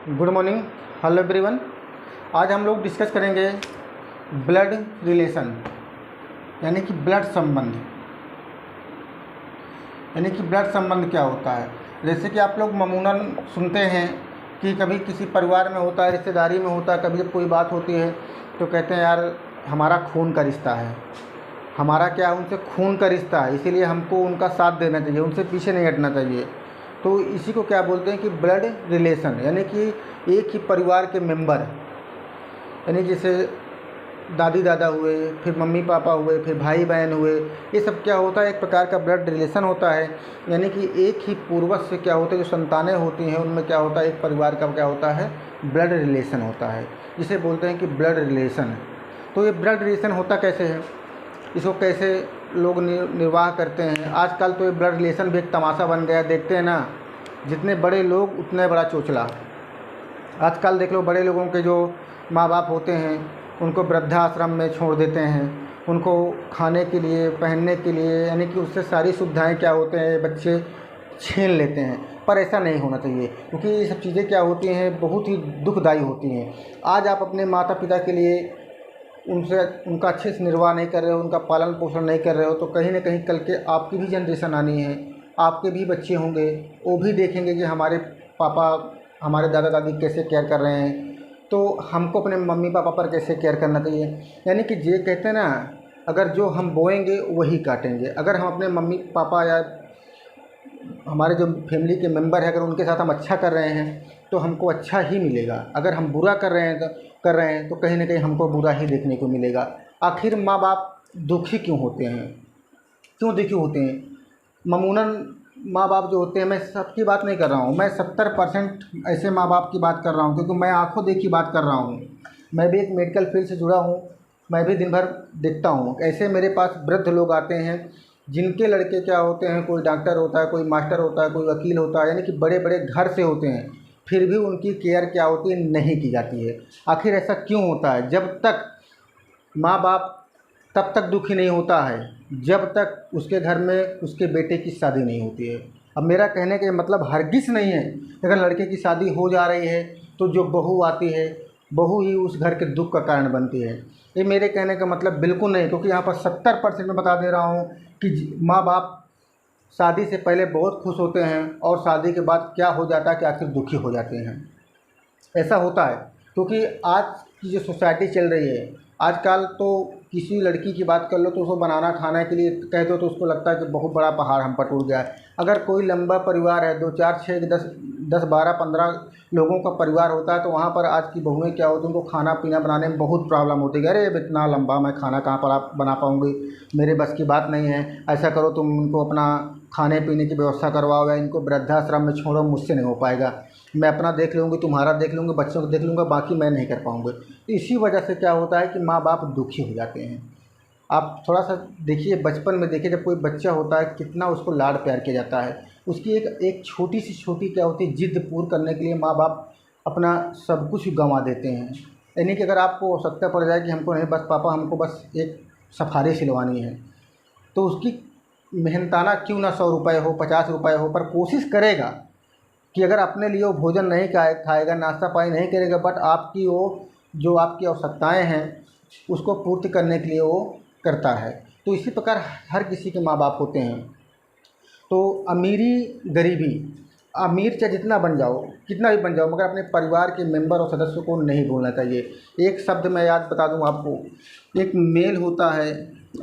Good morning, hello everyone. आज हम लोग डिस्कस करेंगे ब्लड रिलेशन यानी कि ब्लड संबंध। यानी कि ब्लड संबंध क्या होता है। जैसे कि आप लोग मामूनन सुनते हैं कि कभी किसी परिवार में होता है, रिश्तेदारी में होता है, कभी जब कोई बात होती है तो कहते हैं यार हमारा खून का रिश्ता है, हमारा क्या है उनसे खून का रिश्ता है, इसीलिए हमको उनका साथ देना चाहिए, उनसे पीछे नहीं हटना चाहिए। तो इसी को क्या बोलते हैं कि ब्लड रिलेशन, यानी कि एक ही परिवार के मेंबर, यानी जैसे दादी दादा हुए, फिर मम्मी पापा हुए, फिर भाई बहन हुए, ये सब क्या होता है एक प्रकार का ब्लड रिलेशन होता है। यानी कि एक ही पूर्वज से क्या होता है, जो संतानें होती हैं उनमें क्या होता है एक परिवार का क्या होता है ब्लड रिलेशन होता है, जिसे बोलते हैं कि ब्लड रिलेशन। तो ये ब्लड रिलेशन होता कैसे है, इसको कैसे लोग निर्वाह करते हैं। आजकल तो ये ब्लड रिलेशन भी एक तमाशा बन गया है। देखते हैं ना, जितने बड़े लोग उतने बड़ा चोचला। आजकल देख लो, बड़े लोगों के जो माँ बाप होते हैं उनको वृद्धाश्रम में छोड़ देते हैं, उनको खाने के लिए, पहनने के लिए, यानी कि उससे सारी सुविधाएं क्या होते हैं बच्चे छीन लेते हैं। पर ऐसा नहीं होना चाहिए, क्योंकि ये सब चीज़ें क्या होती हैं बहुत ही दुखदायी होती हैं। आज आप अपने माता पिता के लिए उनसे उनका अच्छे से निर्वाह नहीं कर रहे हो, उनका पालन पोषण नहीं कर रहे हो, तो कहीं ना कहीं कल के आपकी भी जनरेशन आनी है, आपके भी बच्चे होंगे, वो भी देखेंगे कि हमारे पापा, हमारे दादा दादी कैसे केयर कर रहे हैं, तो हमको अपने मम्मी पापा पर कैसे केयर करना चाहिए। यानी कि ये कहते हैं ना, अगर जो हम बोएंगे वही काटेंगे। अगर हम अपने मम्मी पापा या हमारे जो फैमिली के मेंबर हैं, अगर उनके साथ हम अच्छा कर रहे हैं तो हमको अच्छा ही मिलेगा। अगर हम बुरा कर रहे हैं तो कहीं ना कहीं हमको बुरा ही देखने को मिलेगा। आखिर माँ बाप दुखी क्यों होते हैं, क्यों दुखी होते हैं? मामूनन माँ बाप जो होते हैं, मैं सबकी बात नहीं कर रहा हूँ, मैं 70% ऐसे माँ बाप की बात कर रहा हूँ, क्योंकि मैं आंखों देखी बात कर रहा हूँ। मैं भी एक मेडिकल फील्ड से जुड़ा हूँ, मैं भी दिन भर देखता हूँ। ऐसे मेरे पास वृद्ध लोग आते हैं जिनके लड़के क्या होते हैं, कोई डॉक्टर होता है, कोई मास्टर होता है, कोई वकील होता है, यानी कि बड़े बड़े घर से होते हैं, फिर भी उनकी केयर क्या होती है नहीं की जाती है। आखिर ऐसा क्यों होता है? जब तक माँ बाप तब तक दुखी नहीं होता है जब तक उसके घर में उसके बेटे की शादी नहीं होती है। अब मेरा कहने का मतलब हरगिज़ नहीं है अगर लड़के की शादी हो जा रही है तो जो बहू आती है, बहू ही उस घर के दुख का कारण बनती है। ये मेरे कहने का मतलब बिल्कुल नहीं, क्योंकि यहाँ पर 70% मैं बता दे रहा हूँ कि माँ बाप शादी से पहले बहुत खुश होते हैं और शादी के बाद क्या हो जाता है कि आखिर दुखी हो जाते हैं। ऐसा होता है क्योंकि आज की जो सोसाइटी चल रही है, आजकल तो किसी लड़की की बात कर लो तो उसको बनाना खाने के लिए कह दो तो उसको लगता है कि बहुत बड़ा पहाड़ हम पर टूट गया है। अगर कोई लंबा परिवार है, 2 4 6 10 12 15 लोगों का परिवार होता है, तो वहाँ पर आज की बहुएं क्या होती हैं, उनको खाना पीना बनाने में बहुत प्रॉब्लम होती है। अरे अब इतना लंबा मैं खाना कहाँ पर आप बना पाऊँगी, मेरे बस की बात नहीं है। ऐसा करो तुम उनको अपना खाने पीने की व्यवस्था करवाओ या इनको वृद्धाश्रम में छोड़ो, मुझसे नहीं हो पाएगा, मैं अपना देख लूँगी, तुम्हारा देख लूँगी, बच्चों को देख लूँगा, बाकी मैं नहीं कर पाऊँगी। तो इसी वजह से क्या होता है कि माँ बाप दुखी हो जाते हैं। आप थोड़ा सा देखिए, बचपन में देखिए, जब कोई बच्चा होता है कितना उसको लाड प्यार किया जाता है। उसकी एक छोटी सी छोटी क्या होती है जिद पूर्ण करने के लिए माँ बाप अपना सब कुछ गंवा देते हैं। यानी कि अगर आपको आवश्यकता पड़ जाए कि हमको नहीं, बस पापा हमको बस एक सफारी सिलवानी है, तो उसकी मेहनताना क्यों ना 100 रुपये हो, 50 रुपये हो, पर कोशिश करेगा कि अगर अपने लिए वो भोजन नहीं खाएगा, नाश्ता पानी नहीं करेगा, बट आपकी वो जो आपकी आवश्यकताएं हैं उसको पूर्ति करने के लिए वो करता है। तो इसी प्रकार हर किसी के माँ बाप होते हैं। तो अमीरी गरीबी, अमीर चाहे जितना बन जाओ, कितना भी बन जाओ, मगर अपने परिवार के मेंबर और सदस्यों को नहीं भूलना चाहिए। एक शब्द मैं याद बता दूं आपको, एक मेल होता है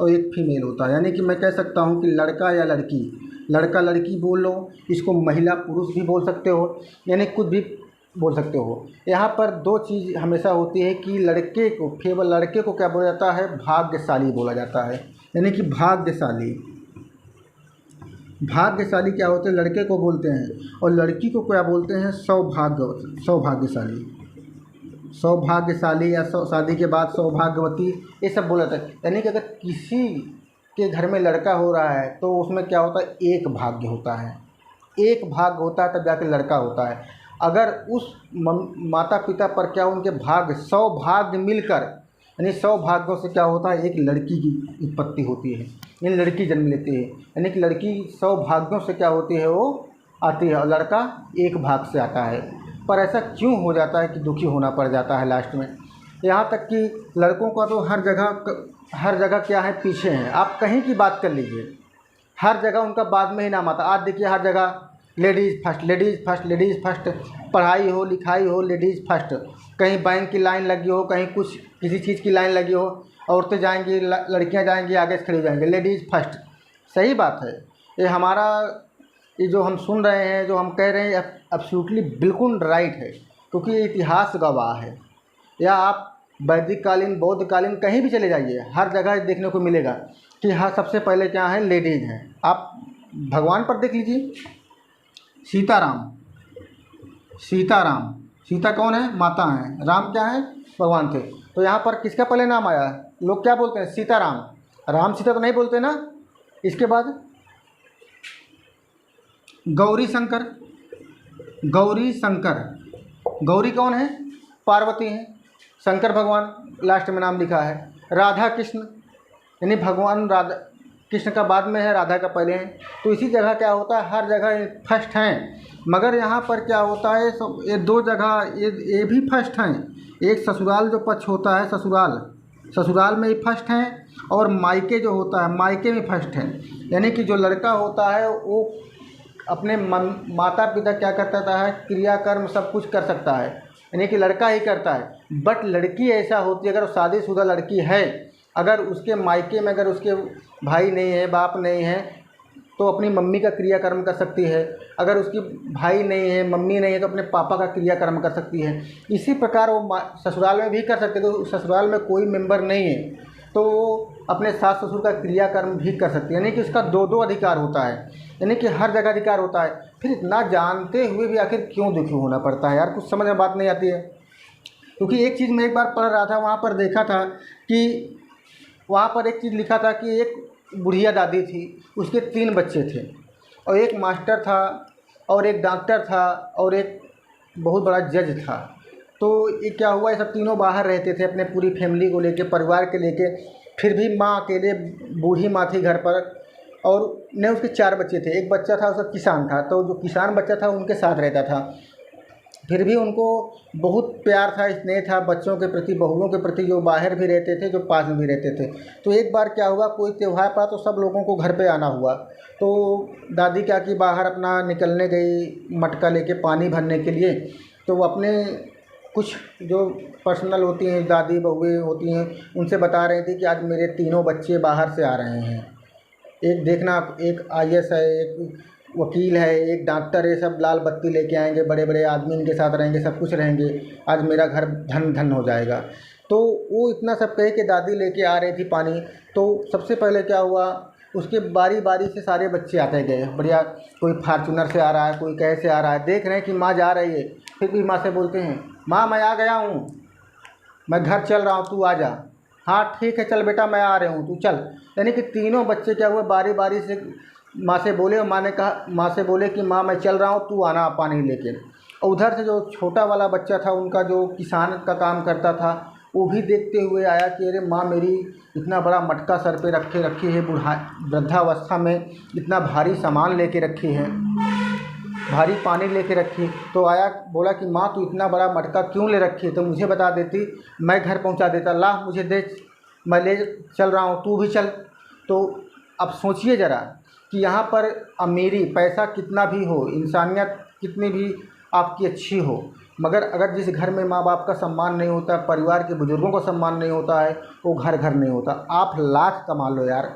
और एक फीमेल होता है। यानी कि मैं कह सकता हूं कि लड़का या लड़की, लड़का लड़की बोल लो, इसको महिला पुरुष भी बोल सकते हो, यानी कुछ भी बोल सकते हो। यहाँ पर 2 चीज़ हमेशा होती है कि लड़के को, केवल लड़के को क्या बोला जाता है, भाग्यशाली बोला जाता है। यानी कि भाग्यशाली, भाग्यशाली क्या होते हैं लड़के को बोलते हैं, और लड़की को क्या बोलते हैं, सौभाग्यशाली, सौभाग्यशाली या शादी के बाद सौभाग्यवती, ये सब बोला जाता है। यानी कि अगर किसी के घर में लड़का हो रहा है तो उसमें क्या होता है, एक भाग्य होता है, एक भाग्य होता है, तब जाके लड़का होता है। अगर उस माता पिता पर क्या उनके भाग्य, सौभाग्य मिलकर, यानी 100 भाग्यों से क्या होता है, एक लड़की की उत्पत्ति होती है, यानी लड़की जन्म लेती है। यानी कि लड़की 100 भाग्यों से क्या होती है, वो आती है, और लड़का एक भाग से आता है। पर ऐसा क्यों हो जाता है कि दुखी होना पड़ जाता है लास्ट में। यहाँ तक कि लड़कों का तो हर जगह क्या है, पीछे हैं। आप कहीं की बात कर लीजिए, हर जगह उनका बाद में ही नाम आता। आज देखिए हर जगह ladies first, ladies first, ladies first. पढ़ाई हो लिखाई हो, लेडीज़ फर्स्ट। कहीं बैंक की लाइन लगी हो, कहीं कुछ किसी चीज़ की लाइन लगी हो, औरतें जाएंगी, लड़कियां जाएंगी, आगे से खड़ी हो जाएंगी, लेडीज़ फर्स्ट। सही बात है। ये हमारा ये जो हम सुन रहे हैं, जो हम कह रहे हैं, एब्सोल्युटली बिल्कुल राइट है, क्योंकि ये इतिहास गवाह है। या आप वैदिक कालीन, बौद्ध कालीन, कहीं भी चले जाइए, हर जगह देखने को मिलेगा कि हाँ सबसे पहले क्या है, लेडीज़ हैं। आप भगवान पर देख लीजिए, सीताराम, सीताराम, सीता कौन है, माता हैं, राम क्या है, भगवान थे। तो यहाँ पर किसका पहले नाम आया, लोग क्या बोलते हैं, सीताराम, राम सीता तो नहीं बोलते ना। इसके बाद गौरी शंकर, गौरी शंकर, गौरी कौन है, पार्वती हैं, शंकर भगवान लास्ट में नाम लिखा है। राधा कृष्ण, यानी भगवान राधा कृष्ण का बाद में है, राधा का पहले है। तो इसी जगह क्या होता है, हर जगह फर्स्ट हैं। मगर यहाँ पर क्या होता है, सब ये दो जगह ये भी फर्स्ट हैं। एक ससुराल जो पक्ष होता है, ससुराल में ही फर्स्ट हैं, और मायके जो होता है, मायके में फर्स्ट हैं। यानी कि जो लड़का होता है वो अपने माता पिता क्या करता है, क्रियाकर्म सब कुछ कर सकता है, यानी कि लड़का ही करता है। बट लड़की ऐसा होती है, अगर वो शादीशुदा लड़की है, अगर उसके मायके में अगर उसके भाई नहीं है, बाप नहीं है, तो अपनी मम्मी का क्रियाकर्म कर सकती है। अगर उसकी भाई नहीं है, मम्मी नहीं है, तो अपने पापा का क्रियाकर्म कर सकती है। इसी प्रकार वो ससुराल में भी कर सकते हैं। तो ससुराल में कोई मेंबर नहीं है तो वो अपने सास ससुर का क्रियाकर्म भी कर सकती है, यानी कि उसका दो दो अधिकार होता है, यानी कि हर जगह अधिकार होता है। फिर इतना जानते हुए भी आखिर क्यों दुखी होना पड़ता है यार, कुछ समझ में बात नहीं आती है। क्योंकि एक चीज़ मैं एक बार पढ़ रहा था, वहाँ पर देखा था कि वहाँ पर एक चीज़ लिखा था कि एक बुढ़िया दादी थी, उसके 3 बच्चे थे, और एक मास्टर था, और एक डॉक्टर था, और एक बहुत बड़ा जज था। तो ये क्या हुआ, ये सब तीनों बाहर रहते थे अपने पूरी फैमिली को लेके, परिवार के लेके। फिर भी माँ अकेले, बूढ़ी माँ थी घर पर, और ने उसके 4 बच्चे थे। एक बच्चा था उसका किसान था, तो जो किसान बच्चा था उनके साथ रहता था। फिर भी उनको बहुत प्यार था, स्नेह था बच्चों के प्रति, बहुओं के प्रति, जो बाहर भी रहते थे, जो पास में भी रहते थे। तो एक बार क्या हुआ, कोई त्यौहार पड़ा तो सब लोगों को घर पे आना हुआ। तो दादी क्या की, बाहर अपना निकलने गई मटका लेके पानी भरने के लिए। तो वो अपने कुछ जो पर्सनल होती हैं, दादी बहुएँ होती हैं, उनसे बता रही थी कि आज मेरे तीनों बच्चे बाहर से आ रहे हैं। एक देखना, एक आईएएस है, एक वकील है, एक डॉक्टर है, सब लाल बत्ती लेके आएंगे, बड़े बड़े आदमी इनके साथ रहेंगे, सब कुछ रहेंगे, आज मेरा घर धन धन हो जाएगा। तो वो इतना सब कहे कि दादी लेके आ रही थी पानी। तो सबसे पहले क्या हुआ, उसके बारी बारी से सारे बच्चे आते गए, बढ़िया, कोई फार्चूनर से आ रहा है, कोई कैसे आ रहा है, देख रहे हैं कि माँ जा रही है। फिर भी माँ से बोलते हैं, माँ मैं आ गया हूँ, मैं घर चल रहा हूँ, तू आ जा। हाँ ठीक है, चल बेटा मैं आ रहा हूँ, तू चल। यानी कि तीनों बच्चे क्या हुए, बारी बारी से माँ से बोले, और माँ ने कहा, माँ से बोले कि माँ मैं चल रहा हूँ, तू आना पानी लेके। और उधर से जो छोटा वाला बच्चा था, उनका जो किसान का काम करता था, वो भी देखते हुए आया कि अरे माँ मेरी इतना बड़ा मटका सर पे रखी है, वृद्धावस्था में इतना भारी सामान लेके रखी है, भारी पानी लेके रखी। तो आया, बोला कि माँ तू इतना बड़ा मटका क्यों ले रखी है, तो मुझे बता देती, मैं घर पहुँचा देता, ला मुझे दे, मैं ले चल रहा हूँ, तू भी चल। तो अब सोचिए ज़रा कि यहाँ पर अमीरी, पैसा कितना भी हो, इंसानियत कितनी भी आपकी अच्छी हो, मगर अगर जिस घर में माँ बाप का सम्मान नहीं होता, परिवार के बुज़ुर्गों का सम्मान नहीं होता है, वो घर घर नहीं होता। आप लाख कमा लो यार,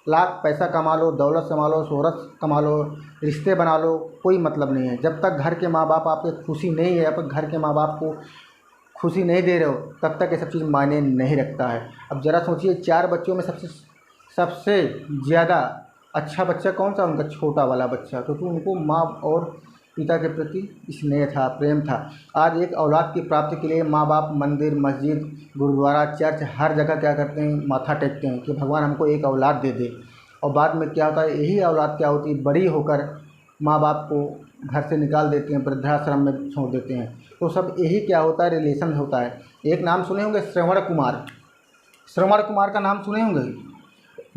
लाख पैसा कमा लो, दौलत कमा लो, शोहरत कमा लो, रिश्ते बना लो, कोई मतलब नहीं है। जब तक घर के माँ बाप आपके खुशी नहीं है, आप घर के माँ बाप को खुशी नहीं दे रहे हो, तब तक ये सब चीज़ मायने नहीं रखता है। अब ज़रा सोचिए, 4 बच्चों में सबसे ज़्यादा अच्छा बच्चा कौन सा, उनका छोटा वाला बच्चा। क्योंकि उनको माँ और पिता के प्रति स्नेह था, प्रेम था। आज एक औलाद की प्राप्ति के लिए माँ बाप मंदिर, मस्जिद, गुरुद्वारा, चर्च, हर जगह क्या करते हैं, माथा टेकते हैं कि भगवान हमको एक औलाद दे दे। और बाद में क्या होता है, यही औलाद क्या होती है, बड़ी होकर माँ बाप को घर से निकाल देते हैं, वृद्धाश्रम में छोड़ देते हैं। तो सब यही क्या होता है, रिलेशन होता है। एक नाम सुने होंगे, श्रवण कुमार, श्रवण कुमार का नाम सुने होंगे,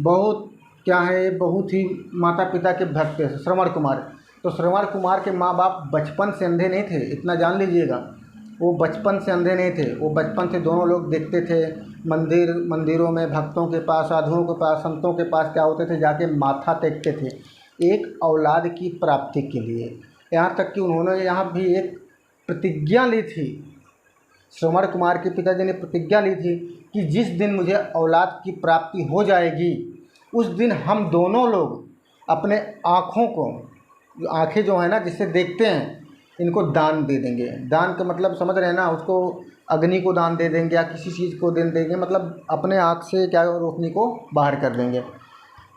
बहुत क्या है, बहुत ही माता पिता के भक्त है श्रवण कुमार। तो श्रवण कुमार के माँ बाप बचपन से अंधे नहीं थे, इतना जान लीजिएगा। वो बचपन से अंधे नहीं थे, वो बचपन से दोनों लोग देखते थे मंदिरों में, भक्तों के पास, साधुओं के पास, संतों के पास क्या होते थे, जाके माथा टेकते थे एक औलाद की प्राप्ति के लिए। यहाँ तक कि उन्होंने यहाँ भी एक प्रतिज्ञा ली थी, श्रवण कुमार के पिताजी ने प्रतिज्ञा ली थी कि जिस दिन मुझे औलाद की प्राप्ति हो जाएगी उस दिन हम दोनों लोग अपने आँखों को, आँखें जो है ना जिससे देखते हैं, इनको दान दे देंगे। दान का मतलब समझ रहे हैं ना, उसको अग्नि को दान दे देंगे या किसी चीज़ को दे देंगे, मतलब अपने आँख से क्या रोशनी को बाहर कर देंगे।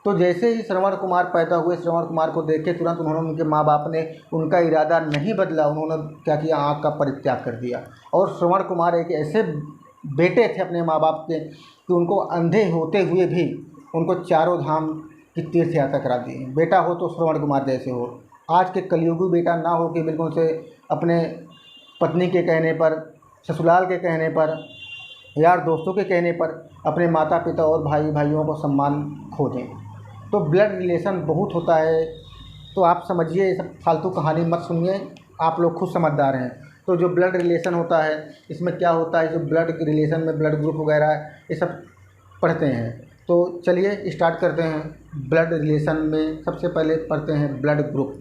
तो जैसे ही श्रवण कुमार पैदा हुए, श्रवण कुमार को देख के तुरंत उन्होंने, उनके माँ बाप ने उनका इरादा नहीं बदला, उन्होंने क्या किया, आँख का परित्याग कर दिया। और श्रवण कुमार एक ऐसे बेटे थे अपने माँ बाप के कि उनको अंधे होते हुए भी उनको चारों धाम की तीर्थ यात्रा करा दी। बेटा हो तो श्रवण कुमार जैसे हो, आज के कलयुगी बेटा ना हो कि बिल्कुल से अपने पत्नी के कहने पर, ससुराल के कहने पर, यार दोस्तों के कहने पर अपने माता पिता और भाई भाइयों को सम्मान खो दें। तो ब्लड रिलेशन बहुत होता है, तो आप समझिए, ये सब फालतू कहानी मत सुनिए, आप लोग खुद समझदार हैं। तो जो ब्लड रिलेशन होता है, इसमें क्या होता है, जो ब्लड रिलेशन में ब्लड ग्रुप वगैरह ये सब पढ़ते हैं। तो चलिए स्टार्ट करते हैं। ब्लड रिलेशन में सबसे पहले पढ़ते हैं ब्लड ग्रुप।